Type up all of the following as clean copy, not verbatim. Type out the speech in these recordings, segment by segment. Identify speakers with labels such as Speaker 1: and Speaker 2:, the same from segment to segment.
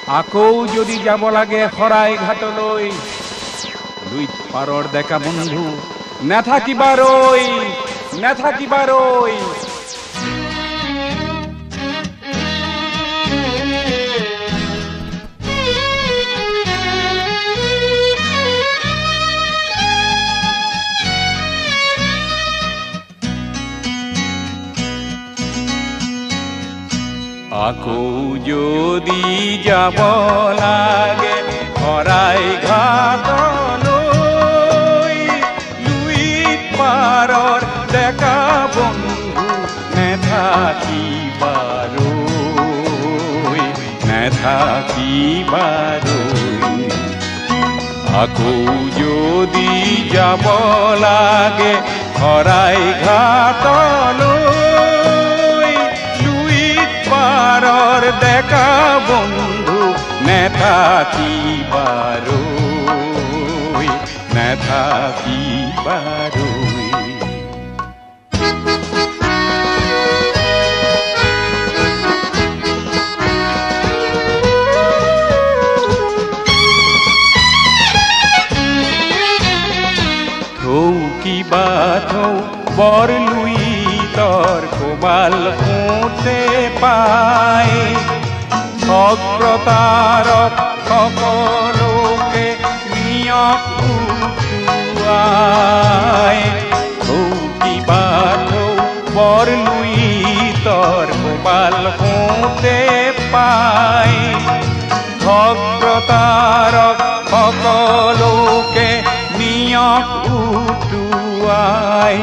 Speaker 1: আকৌ যদি যাব লাগে শৰাই ঘাটলৈ, লুইত পাৰৰ ডেকা বন্ধু নাথাকিবাৰৈ, নাথাকিবাৰৈ। আকৌ যদি যাব লাগে শৰাই ঘাটলৈ, লুইত পাৰৰ ডেকা বন্ধু নেথাকিবাৰৈ, নেথাকিবাৰৈ। আকৌ যদি যাব লাগে শৰাই ঘাটলৈ, পাৰৰ ডেকা বন্ধু নেথাকিবাৰৈ, নেথাকিবাৰৈ। থৌ কিবা থৌ বৰ লুইতৰ কোবাল সোঁতে পায়, অগ্ৰতাৰক সকলোকে নিয়ক উঠুৱাই। থৌ কিবা থৌ বৰ লুইতৰ কোবাল সোঁতে পায়, অগ্ৰতাৰক সকলোকে নিয়ক উঠুৱাই।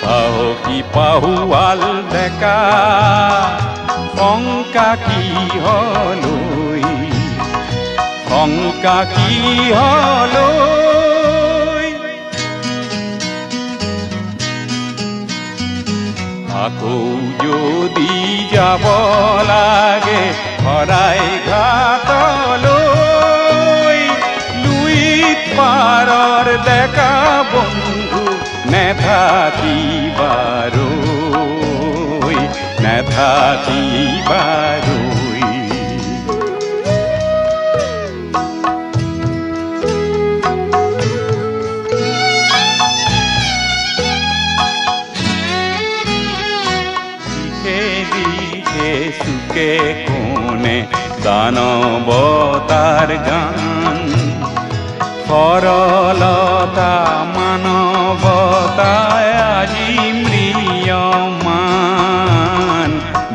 Speaker 1: পাহকি পাহুৱাল ডেকা শংকা কিহলৈ, শংকা কিহলৈ। আকৌ যদি যাব লাগে শৰাই ঘাটলৈ, লুইত পাৰৰ ডেকা বন্ধু নেথাকিবাৰৈ, নেথাকিবাৰৈ। দিশে দিশে চুকে কোণে দানৱতাৰ গান, সৰলতা মানৱতাই আজি ম্ৰিয়মান।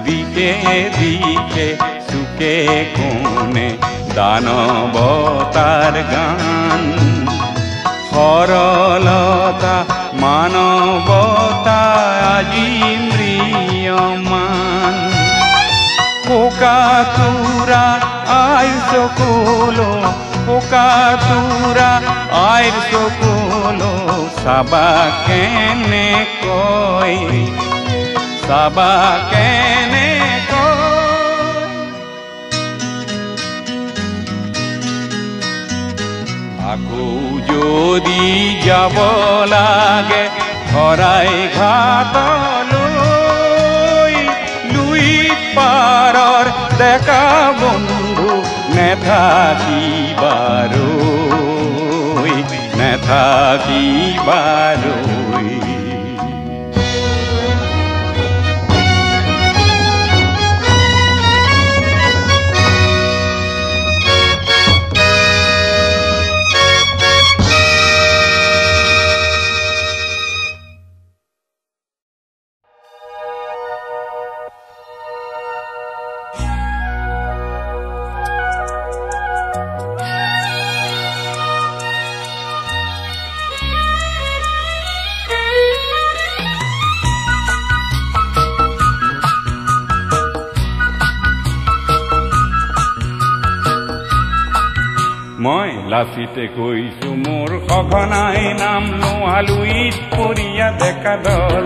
Speaker 1: দিশে দিশে চুকে কোণে দানৱতাৰ গান, সৰলতা মানৱতা আজি ম্ৰিয়মান। পোকাতুৰা আই চকুলো, পোকাতুৰা আইৰ চকুলো, চাবা কেনেকৈ, চাবা কেনেকৈ। আকৌ যদি যাব লাগে শৰাই ঘাটলৈ, লুইত পাৰৰ ডেকা বন্ধু নেথাকিবাৰৈ, নেথাকিবাৰৈ। মই লাচিতে কৈছো মোৰ সঘনাই নাম লোৱা লুইত পৰিয়া ডেকা দল।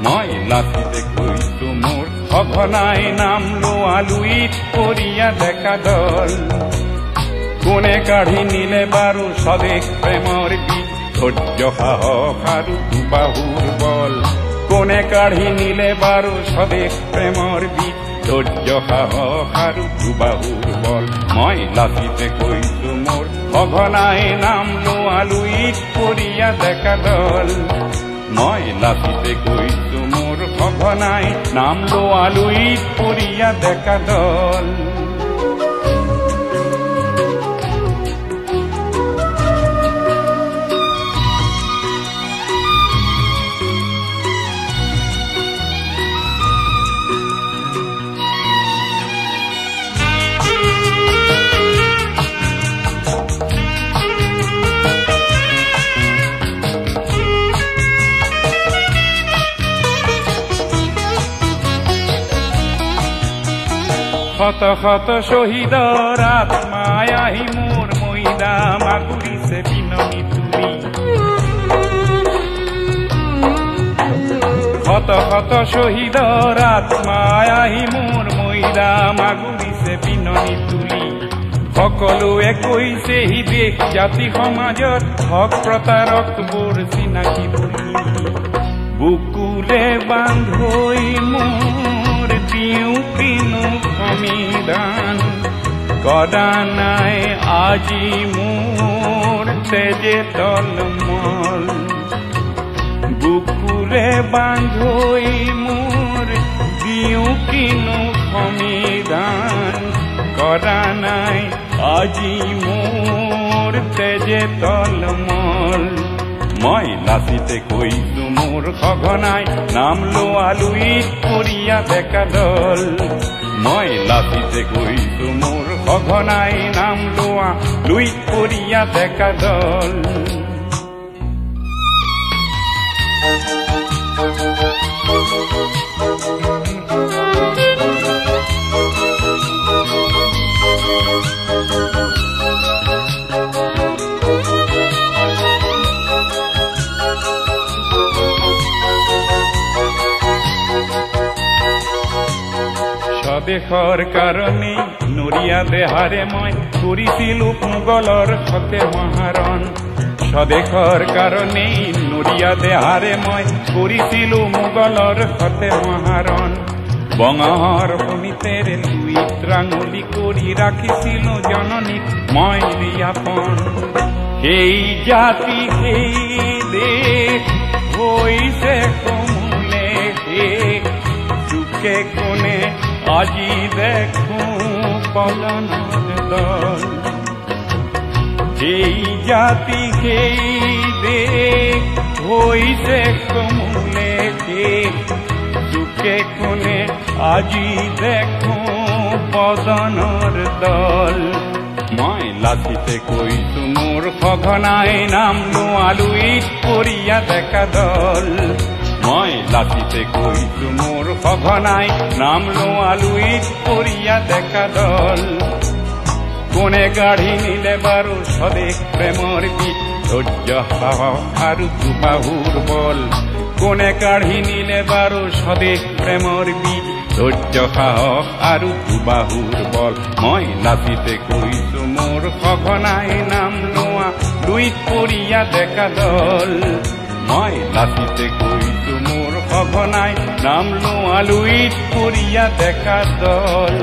Speaker 1: মই লাচিতে কৈছো মোৰ সঘনাই নাম লোৱা লুইত পৰিয়া ডেকা দল। কোনে কাঢ়ি নিলে বাৰু স্বদেশ প্ৰেমৰ গীত, ধৈৰ্য সাহস আৰু দুবাহুৰ বল। কোনে কাঢ়ি নিলে বাৰু স্বদেশ প্ৰেমৰ গীত, ধৈৰ্য সাহস আৰু দুবাহুৰ বল মই লাচিতে কৈছো মোৰ সঘনাই নাম লোৱা লুইত পৰিয়া ডেকা দল মই লাচিতে কৈছো মোৰ সঘনাই নাম লোৱা লুইত পৰিয়া ডেকা দল শত শত শহীদৰ আত্মাই আহি মোৰ মৈদাম আগুৰিছে বিননি তুলি শত শত শহীদৰ আত্মাই আহি মোৰ মৈদাম আগুৰিছে বিননি তুলি সকলোৱে কৈছে হি দেশ জাতি সমাজত হক প্ৰতাৰকবোৰ চিনাকি বুলি বুকুৰে বান্ধৈ মোৰ দিওঁ কিনো সমিধান কদা নাই আজি মোৰ তেজে তলমল বুকুৰে বান্ধৈ মোৰ দিওঁ কিনো সমিধান কদা নাই আজি মোৰ তেজে তলমল মই লাচিতে কৈছো মোৰ সঘনাই নাম লোৱা লুইত পৰিয়া ডেকা দল মই লাচিতে কৈছো মোৰ সঘনাই নাম লোৱা লুইত পৰিয়া ডেকা দল স্বদেশৰ কাৰণে নৰিয়া দেহাৰে মই কৰিছিলো মোগলৰ সতে মহাৰণ স্বদেশৰ কাৰণে নৰিয়া দেহাৰে মই কৰিছিলো মোগলৰ সতে মহাৰণ বঙৰ ভূমিতেৰে লুইত ৰাঙলী কৰি ৰাখিছিলো জননীক মই ৰিয়াপন সেই জাতি সেই দেশ হৈছে কমলে শেষ চুকে কোণে আজি দেখো পলানৰ দল সেই জাতি সেই দেশ হৈছে কমলে শেষ চুকে কোণে আজি দেখো পলানৰ দল মই লাচিতে কৈছো মোৰ সঘনাই নাম লোৱা লুইত পৰিয়া ডেকা দল মই লাচিতে কৈছো মোৰ সঘনাই নাম লোৱা লুইত পৰিয়া ডেকা দল কোনে গাঢ়ি নিলে বাৰু স্বদেশ প্ৰেমৰ গীত ধৈৰ্য সাহস আৰু দুবাহুৰ বল কোনে কাঢ়ি নিলে বাৰু স্বদেশ প্ৰেমৰ বীজ ধৈৰ্য সাহস আৰু দুবাহুৰ বল মই লাচিতে কৈছো মোৰ সঘনাই নাম লোৱা লুইত পৰিয়া ডেকা দল মই লাচিতে কৈছো মোৰ সঘনাই নাম লোৱা লুইত পৰিয়া ডেকা দল